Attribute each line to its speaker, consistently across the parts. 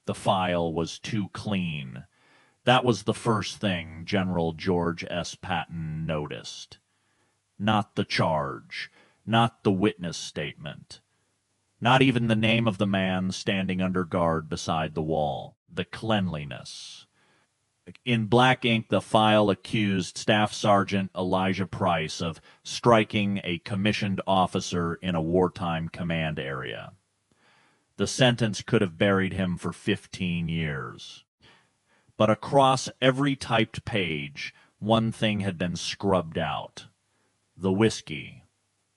Speaker 1: The file was too clean. That was the first thing General George S. Patton noticed. Not the charge, not the witness statement, not even the name of the man standing under guard beside the wall. The cleanliness. In black ink, the file accused Staff Sergeant Elijah Price of striking a commissioned officer in a wartime command area. The sentence could have buried him for 15 years. But across every typed page, one thing had been scrubbed out. The whiskey,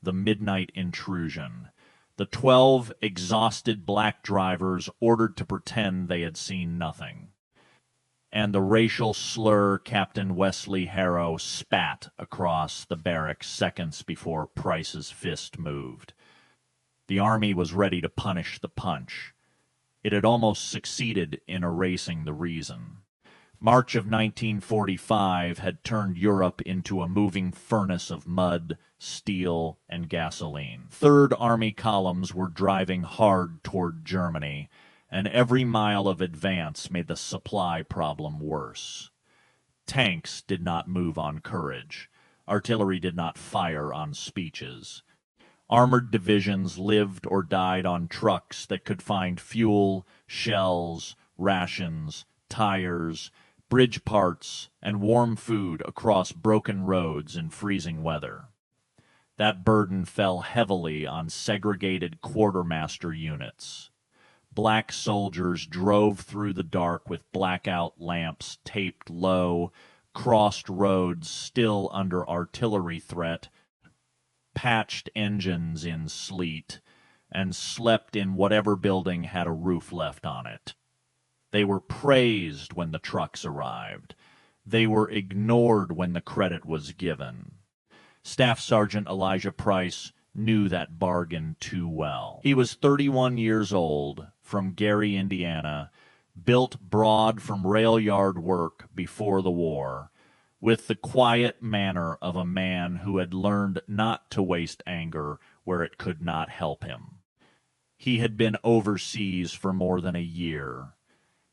Speaker 1: the midnight intrusion, the 12 exhausted black drivers ordered to pretend they had seen nothing, and the racial slur Captain Wesley Harrow spat across the barracks seconds before Price's fist moved. The Army was ready to punish the punch. It had almost succeeded in erasing the reason. March of 1945 had turned Europe into a moving furnace of mud, steel, and gasoline. Third Army columns were driving hard toward Germany, and every mile of advance made the supply problem worse. Tanks did not move on courage. Artillery did not fire on speeches. Armored divisions lived or died on trucks that could find fuel, shells, rations, tires, bridge parts, and warm food across broken roads in freezing weather. That burden fell heavily on segregated quartermaster units. Black soldiers drove through the dark with blackout lamps taped low, crossed roads still under artillery threat, patched engines in sleet, and slept in whatever building had a roof left on it. They were praised when the trucks arrived. They were ignored when the credit was given. Staff Sergeant Elijah Price knew that bargain too well. He was 31 years old, from Gary, Indiana, built broad from rail yard work before the war, with the quiet manner of a man who had learned not to waste anger where it could not help him. He had been overseas for more than a year.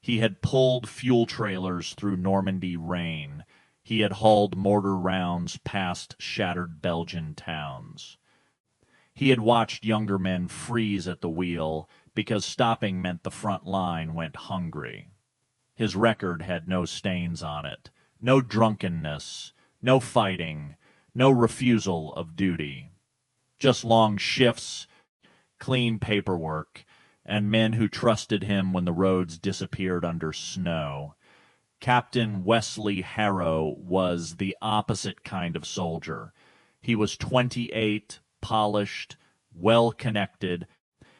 Speaker 1: He had pulled fuel trailers through Normandy rain. He had hauled mortar rounds past shattered Belgian towns. He had watched younger men freeze at the wheel because stopping meant the front line went hungry. His record had no stains on it, no drunkenness, no fighting, no refusal of duty. Just long shifts, clean paperwork, and men who trusted him when the roads disappeared under snow. Captain Wesley Harrow was the opposite kind of soldier. He was 28, polished, well-connected,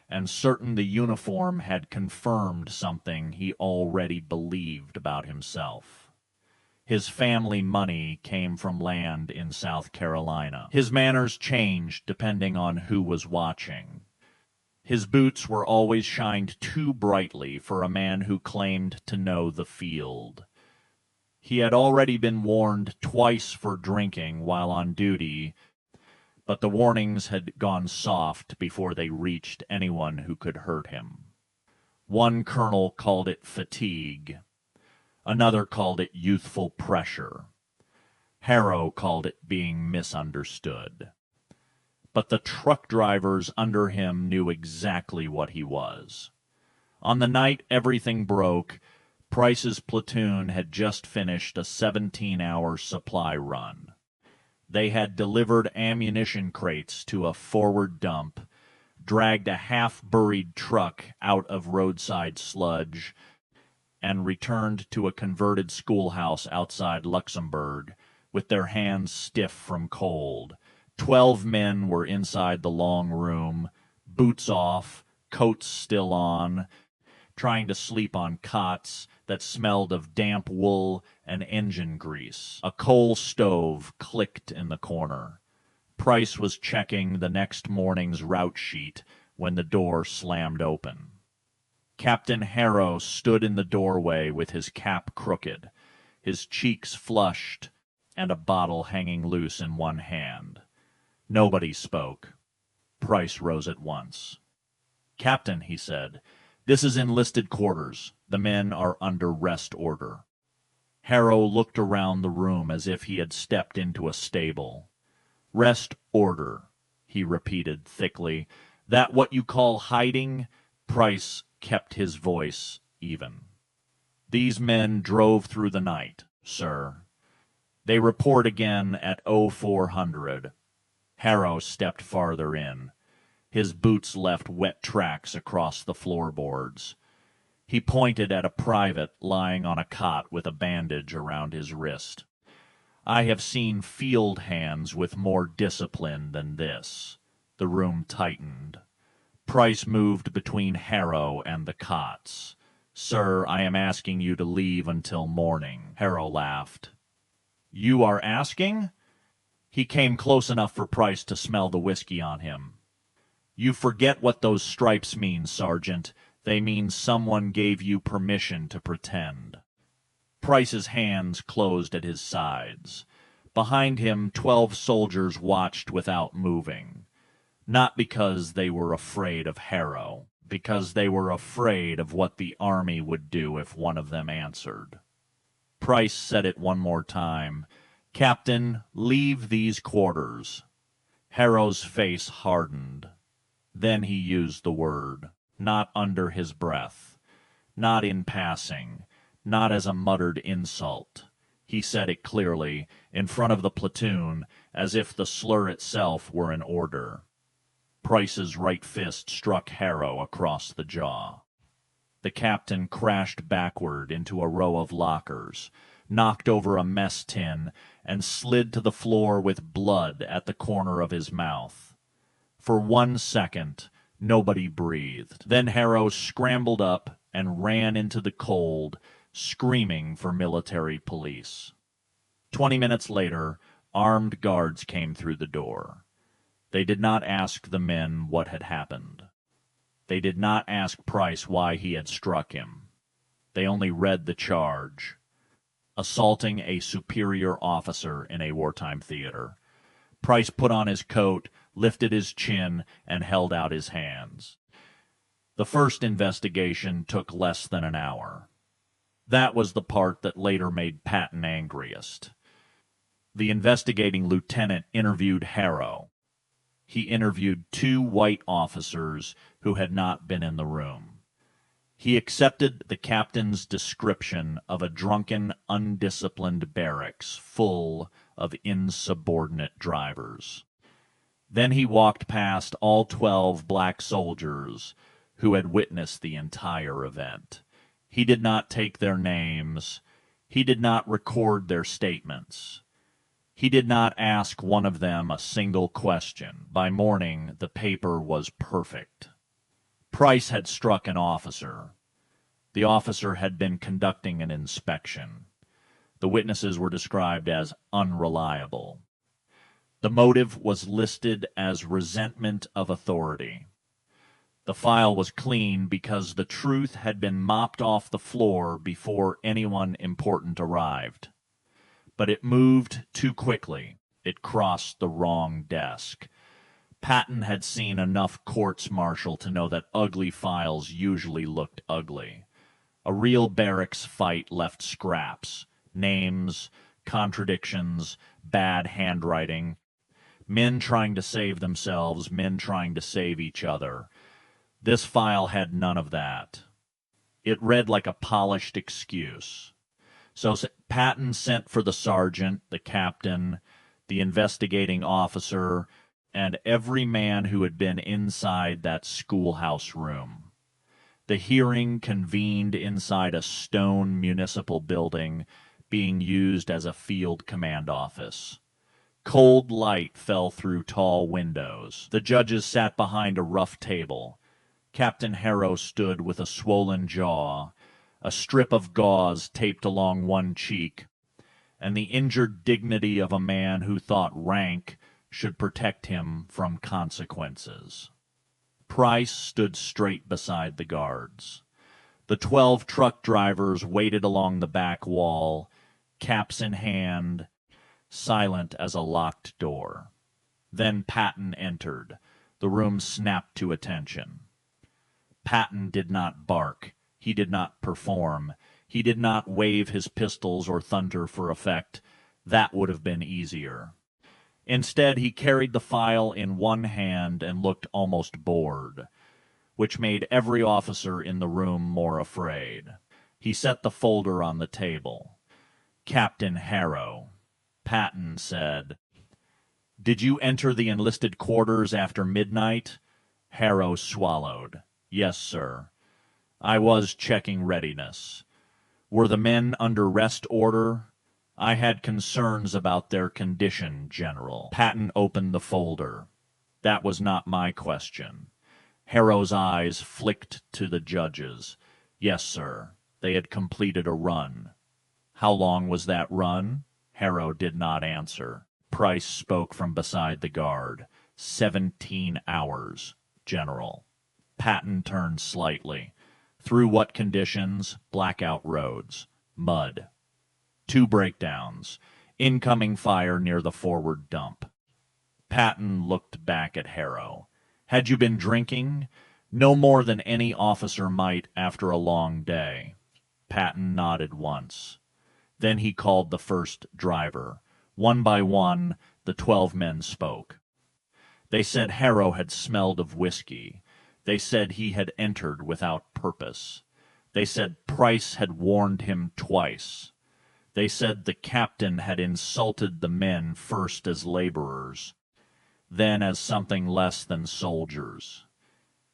Speaker 1: and certain the uniform had confirmed something he already believed about himself. His family money came from land in South Carolina. His manners changed depending on who was watching. His boots were always shined too brightly for a man who claimed to know the field. He had already been warned twice for drinking while on duty, but the warnings had gone soft before they reached anyone who could hurt him. One colonel called it fatigue. Another called it youthful pressure. Harrow called it being misunderstood. But the truck drivers under him knew exactly what he was. On the night everything broke, Price's platoon had just finished a 17-hour supply run. They had delivered ammunition crates to a forward dump, dragged a half-buried truck out of roadside sludge, and returned to a converted schoolhouse outside Luxembourg with their hands stiff from cold. 12 men were inside the long room, boots off, coats still on, trying to sleep on cots that smelled of damp wool and engine grease. A coal stove clicked in the corner. Price was checking the next morning's route sheet when the door slammed open. Captain Harrow stood in the doorway with his cap crooked, his cheeks flushed, and a bottle hanging loose in one hand. Nobody spoke. Price rose at once. "Captain," he said, This is enlisted quarters. The men are under rest order. Harrow looked around the room as if he had stepped into a stable. Rest order, he repeated thickly. That what you call hiding? Price kept his voice even. These men drove through the night, sir. They report again at 0400. Harrow stepped farther in. His boots left wet tracks across the floorboards. He pointed at a private lying on a cot with a bandage around his wrist. I have seen field hands with more discipline than this. The room tightened. Price moved between Harrow and the cots. Sir, I am asking you to leave until morning. Harrow laughed. You are asking? He came close enough for Price to smell the whiskey on him. You forget what those stripes mean, Sergeant. They mean someone gave you permission to pretend. Price's hands closed at his sides. Behind him, 12 soldiers watched without moving. Not because they were afraid of Harrow, because they were afraid of what the army would do if one of them answered. Price said it one more time. Captain, leave these quarters. Harrow's face hardened. Then he used the word, not under his breath, not in passing, not as a muttered insult. He said it clearly, in front of the platoon, as if the slur itself were an order. Price's right fist struck Harrow across the jaw. The captain crashed backward into a row of lockers, knocked over a mess tin, and slid to the floor with blood at the corner of his mouth. For 1 second, nobody breathed. Then Harrow scrambled up and ran into the cold, screaming for military police. 20 minutes later, armed guards came through the door. They did not ask the men what had happened. They did not ask Price why he had struck him. They only read the charge. Assaulting a superior officer in a wartime theater. Price put on his coat, lifted his chin, and held out his hands. The first investigation took less than an hour. That was the part that later made Patton angriest. The investigating lieutenant interviewed Harrow. He interviewed 2 white officers who had not been in the room. He accepted the captain's description of a drunken, undisciplined barracks full of insubordinate drivers. Then he walked past all 12 black soldiers who had witnessed the entire event. He did not take their names. He did not record their statements. He did not ask one of them a single question. By morning, the paper was perfect. Price had struck an officer. The officer had been conducting an inspection. The witnesses were described as unreliable. The motive was listed as resentment of authority. The file was clean because the truth had been mopped off the floor before anyone important arrived. But it moved too quickly. It crossed the wrong desk. Patton had seen enough courts-martial to know that ugly files usually looked ugly. A real barracks fight left scraps, names, contradictions, bad handwriting, men trying to save themselves, men trying to save each other. This file had none of that. It read like a polished excuse. So Patton sent for the sergeant, the captain, the investigating officer, and every man who had been inside that schoolhouse room. The hearing convened inside a stone municipal building being used as a field command office. Cold light fell through tall windows. The judges sat behind a rough table. Captain Harrow stood with a swollen jaw, a strip of gauze taped along one cheek, and the injured dignity of a man who thought rank should protect him from consequences. Price stood straight beside the guards. The 12 truck drivers waited along the back wall, caps in hand, silent as a locked door. Then Patton entered. The room snapped to attention. Patton did not bark. He did not perform. He did not wave his pistols or thunder for effect. That would have been easier. Instead, he carried the file in one hand and looked almost bored, which made every officer in the room more afraid. He set the folder on the table. "Captain Harrow," Patton said. "Did you enter the enlisted quarters after midnight?" Harrow swallowed. "Yes, sir. I was checking readiness. Were the men under rest order?" "I had concerns about their condition, General." Patton opened the folder. "That was not my question." Harrow's eyes flicked to the judges. "Yes, sir. They had completed a run." "How long was that run?" Harrow did not answer. Price spoke from beside the guard. 17 hours, General." Patton turned slightly. "Through what conditions?" "Blackout roads. Mud. 2 breakdowns. Incoming fire near the forward dump." Patton looked back at Harrow. "Had you been drinking?" "No more than any officer might after a long day." Patton nodded once. Then he called the first driver. One by one, the 12 men spoke. They said Harrow had smelled of whiskey. They said he had entered without purpose. They said Price had warned him twice. They said the captain had insulted the men first as laborers, then as something less than soldiers.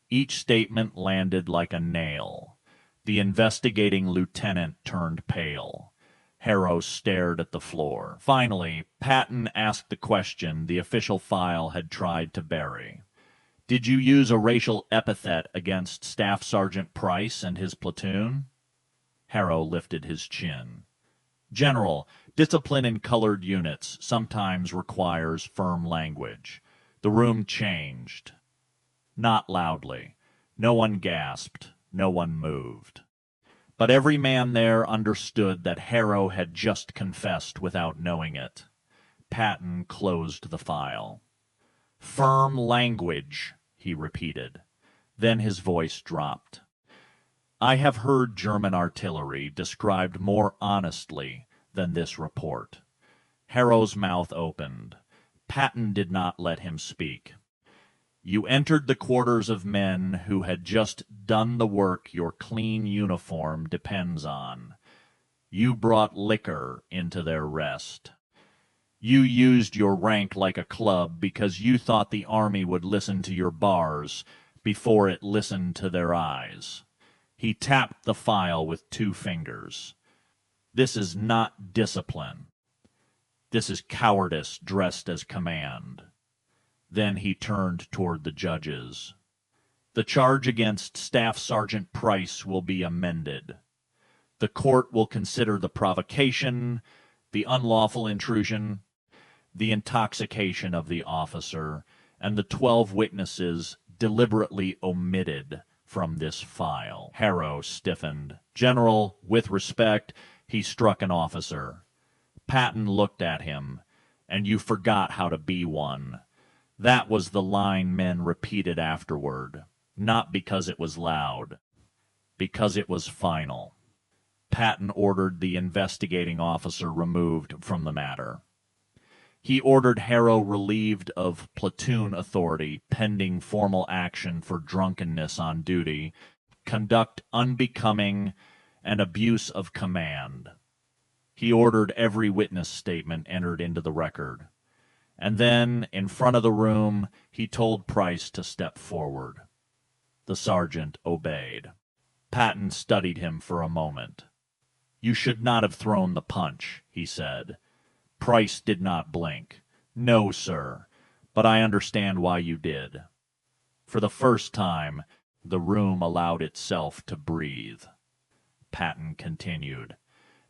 Speaker 1: Each statement landed like a nail. The investigating lieutenant turned pale. Harrow stared at the floor. Finally, Patton asked the question the official file had tried to bury. "Did you use a racial epithet against Staff Sergeant Price and his platoon?" Harrow lifted his chin. "General, discipline in colored units sometimes requires firm language." The room changed. Not loudly. No one gasped. No one moved. But every man there understood that Harrow had just confessed without knowing it. Patton closed the file. "Firm language," he repeated. Then his voice dropped. "I have heard German artillery described more honestly than this report." Harrow's mouth opened. Patton did not let him speak. "You entered the quarters of men who had just done the work your clean uniform depends on. You brought liquor into their rest. You used your rank like a club because you thought the army would listen to your bars before it listened to their eyes." He tapped the file with 2 fingers. "This is not discipline. This is cowardice dressed as command." Then he turned toward the judges. "The charge against Staff Sergeant Price will be amended. The court will consider the provocation, the unlawful intrusion, the intoxication of the officer, and the 12 witnesses deliberately omitted from this file." Harrow stiffened. "General, with respect," he struck an officer. Patton looked at him. "And you forgot how to be one." That was the line men repeated afterward, not because it was loud, because it was final. Patton ordered the investigating officer removed from the matter. He ordered Harrow relieved of platoon authority pending formal action for drunkenness on duty, conduct unbecoming, and abuse of command. He ordered every witness statement entered into the record. And then, in front of the room, he told Price to step forward. The sergeant obeyed. Patton studied him for a moment. "You should not have thrown the punch," he said. Price did not blink. "No, sir, but I understand why you did." For the first time, the room allowed itself to breathe. Patton continued.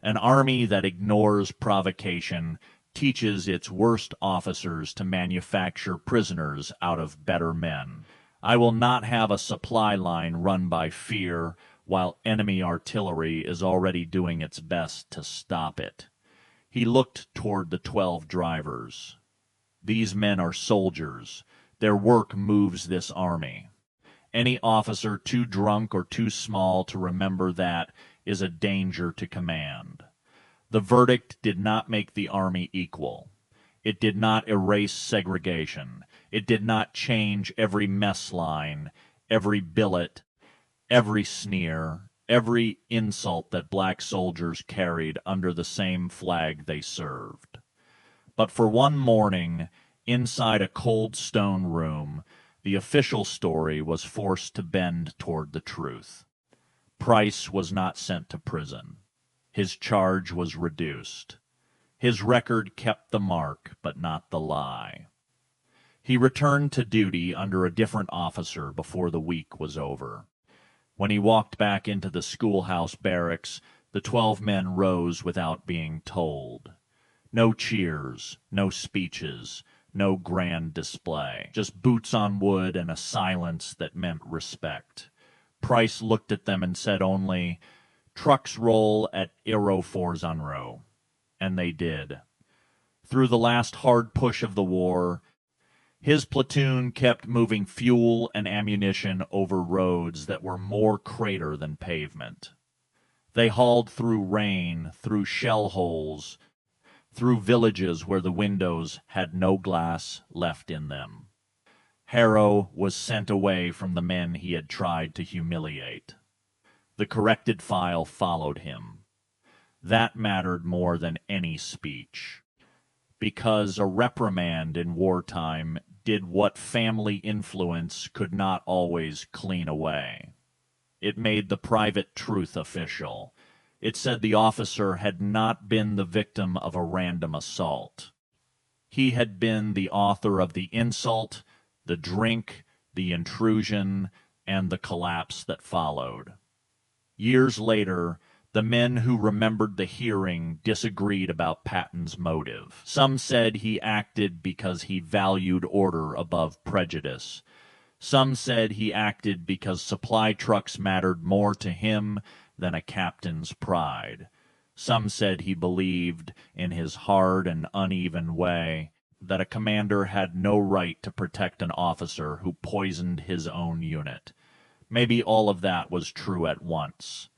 Speaker 1: "An army that ignores provocation teaches its worst officers to manufacture prisoners out of better men. I will not have a supply line run by fear while enemy artillery is already doing its best to stop it." He looked toward the 12 drivers. "These men are soldiers. Their work moves this army. Any officer too drunk or too small to remember that is a danger to command. The verdict did not make the Army equal. It did not erase segregation. It did not change every mess line, every billet, every sneer, every insult that black soldiers carried under the same flag they served. But for one morning, inside a cold stone room, the official story was forced to bend toward the truth. Price was not sent to prison. His charge was reduced. His record kept the mark, but not the lie. He returned to duty under a different officer before the week was over. When he walked back into the schoolhouse barracks, the 12 men rose without being told. No cheers, no speeches, no grand display. Just boots on wood and a silence that meant respect. Price looked at them and said only, "Trucks roll at Aero-Forzanro." And they did. Through the last hard push of the war, his platoon kept moving fuel and ammunition over roads that were more crater than pavement. They hauled through rain, through shell holes, through villages where the windows had no glass left in them. Harrow was sent away from the men he had tried to humiliate. The corrected file followed him. That mattered more than any speech, because a reprimand in wartime did what family influence could not always clean away. It made the private truth official. It said the officer had not been the victim of a random assault. He had been the author of the insult, the drink, the intrusion, and the collapse that followed. Years later, the men who remembered the hearing disagreed about Patton's motive. Some said he acted because he valued order above prejudice. Some said he acted because supply trucks mattered more to him than a captain's pride. Some said he believed, in his hard and uneven way, that a commander had no right to protect an officer who poisoned his own unit. Maybe all of that was true at once.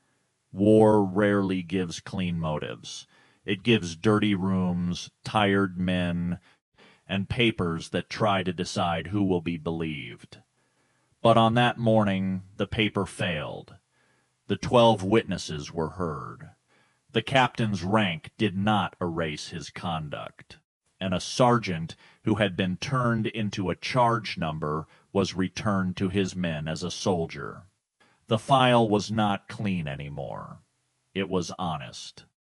Speaker 1: War rarely gives clean motives. It gives dirty rooms, tired men, and papers that try to decide who will be believed. But on that morning, the paper failed. The 12 witnesses were heard. The captain's rank did not erase his conduct, and a sergeant who had been turned into a charge number was returned to his men as a soldier. The file was not clean anymore. It was honest.